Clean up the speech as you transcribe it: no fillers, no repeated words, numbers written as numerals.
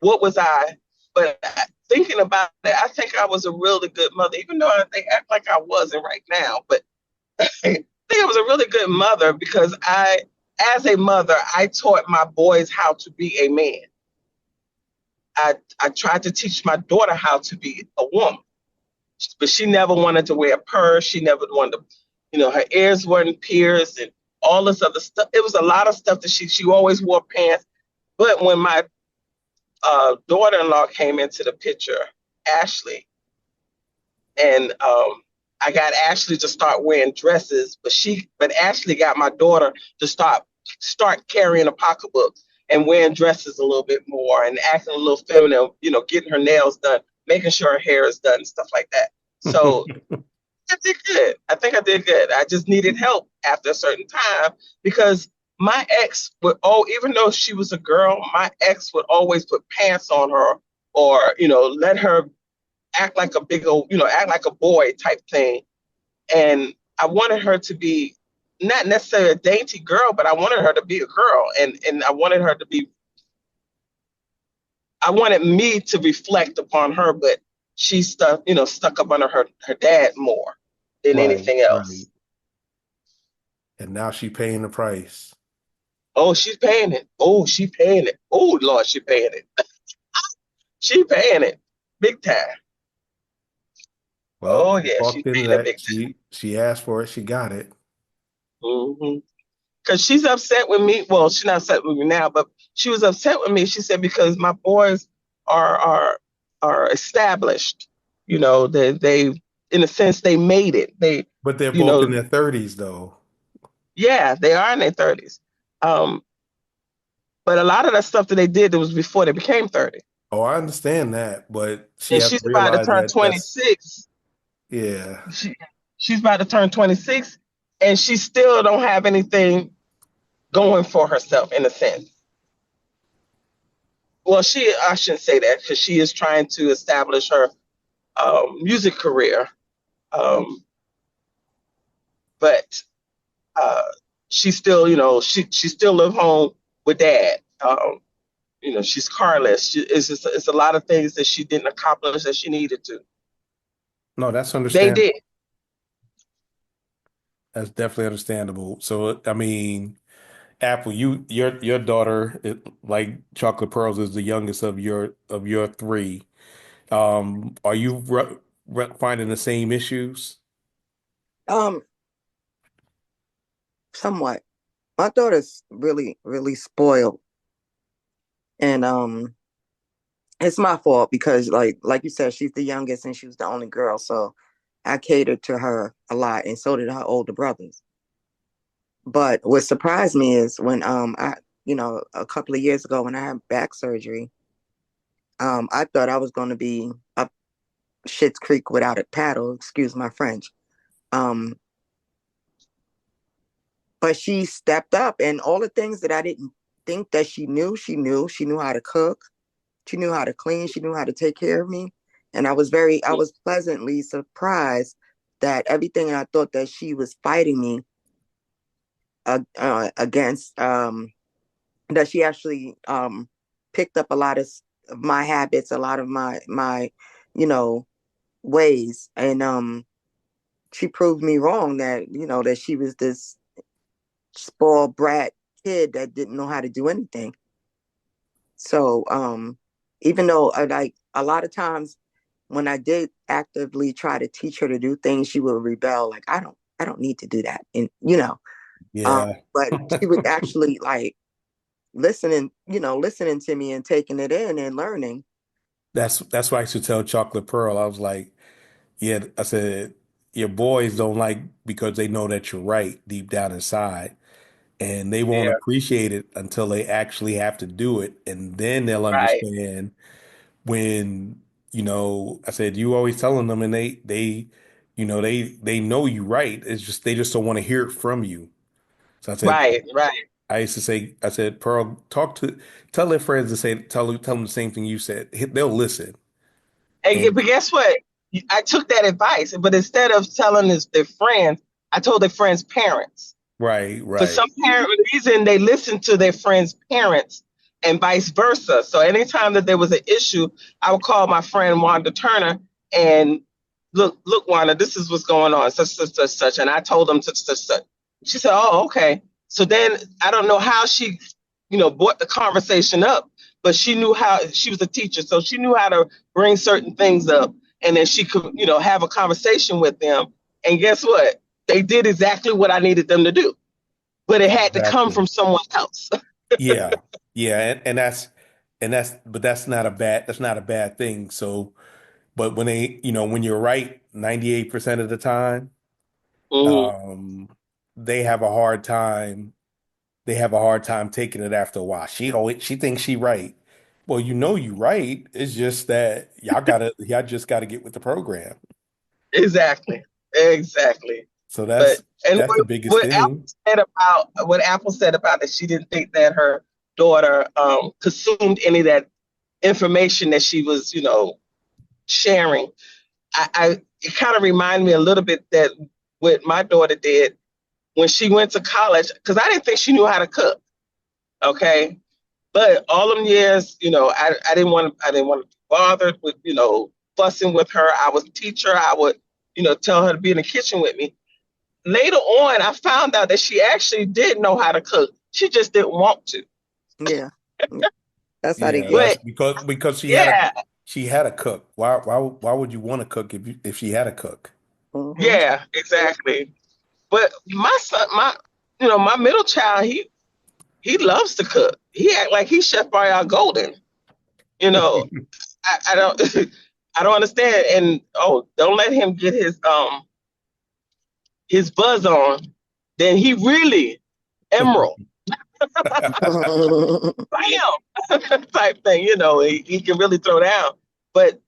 what was I? But thinking about it, I think I was a really good mother, even though they act like I wasn't right now. But I think I was a really good mother because as a mother, I taught my boys how to be a man. I tried to teach my daughter how to be a woman, but she never wanted to wear a purse. She never wanted to, her ears weren't pierced and all this other stuff. It was a lot of stuff that she always wore pants. But when my daughter-in-law came into the picture, Ashley, and I got Ashley to start wearing dresses, but Ashley got my daughter to start carrying a pocketbook and wearing dresses a little bit more and acting a little feminine, getting her nails done, making sure her hair is done and stuff like that. So I did good. I think I did good. I just needed help after a certain time because my ex would, even though she was a girl, my ex would always put pants on her or, let her act like a big old, act like a boy type thing. And I wanted her to be not necessarily a dainty girl, but I wanted her to be a girl. And I wanted her to be, I wanted me to reflect upon her, but she stuck up under her dad more than Right, anything right. else. And now she paying the price. Oh, she's paying it. Oh, she paying it. Oh, Lord, she paying it. She paying it big time. Well, Oh, she yeah, she's walked into paying it that. big She asked for it. She got it. time. Because she's upset with me. Well, she's not upset with me now, but she was upset with me. She said because my boys are are are established. They in a sense they made it. They, But they're you both know, in their 30s, though. yeah, they are in their 30s. Um, but a lot of that stuff that they did, that was before they became 30. Oh, I understand that, but she And has to she's about to realize turn that that's 26. yeah. She's about to turn 26, and she still don't have anything going for herself in a sense. Well, I shouldn't say that because she is trying to establish her music career. Um, but uh, she still, she still live home with dad. She's carless. It's a lot of things that she didn't accomplish that she needed to. No, that's They did. understandable. That's definitely understandable. So, I mean, Apple, your daughter, like Chocolate Pearls, is the youngest of your three. Are you finding the same issues? Um, Somewhat. My daughter's really, really spoiled, and it's my fault because, like you said, she's the youngest and she was the only girl, so I catered to her a lot, and so did her older brothers. But what surprised me is when a couple of years ago when I had back surgery, I thought I was going to be up Shit's Creek without a paddle. Excuse my French. Um, but she stepped up, and all the things that I didn't think that she knew, she knew. She knew how to cook. She knew how to clean. She knew how to take care of me. And I was pleasantly surprised that everything I thought that she was fighting me against, that she actually picked up a lot of my habits, a lot of my, you know, ways. And she proved me wrong that, that she was this spoiled brat kid that didn't know how to do anything. So even though like a lot of times when I did actively try to teach her to do things, she would rebel. Like I don't need to do that, and Yeah. but she would actually like listening to me and taking it in and learning. That's why I used to tell Chocolate Pearl. I was like, yeah, I said, your boys don't like because they know that you're right deep down inside. And they won't Yeah. appreciate it until they actually have to do it. And then they'll Right. understand when, I said, you always telling them and they know you right. It's just they just don't want to hear it from you. So Right. Right. I used to say, I said, Pearl, tell their friends to tell them the same thing you said. They'll listen. And But guess what? I took that advice, but instead of telling their friends, I told their friends' parents. right, For right. some parent reason, they listen to their friends' parents and vice versa. So anytime that there was an issue, I would call my friend Wanda Turner and look, Wanda, this is what's going on, such. And I told them such. She said, oh, okay. So then I don't know how she, brought the conversation up, but she knew how. She was a teacher, so she knew how to bring certain things up, and then she could, have a conversation with them. And guess what? They did exactly what I needed them to do, but it had to come Exactly. from someone else. Yeah. Yeah. But that's not a bad thing. So, but when when you're right 98% of the time, Hmm. um, they have a hard time. They have a hard time taking it after a while. She thinks she right. Well, you right. It's just that y'all just gotta get with the program. Exactly. Exactly. So But and that's the biggest thing. What Apple said about that, she didn't think that her daughter consumed any of that information that she was, sharing. It kind of reminded me a little bit that what my daughter did when she went to college, because I didn't think she knew how to cook. Okay. But all them years, I didn't want to be bothered with, fussing with her. I was a teacher. I would, tell her to be in the kitchen with me. Later on, I found out that she actually did know how to cook. She just didn't want to. Yeah. That's how they Yeah, get. that's because Yeah, she had a cook. Why would you want to cook if she had a cook? Hmm. yeah, exactly. But my son, my middle child, he loves to cook. He act like he's Chef Boyardee Golden. You know, I don't I don't understand. And don't let him get his buzz on. Then he really emerald, bam, type thing. He can really throw down. But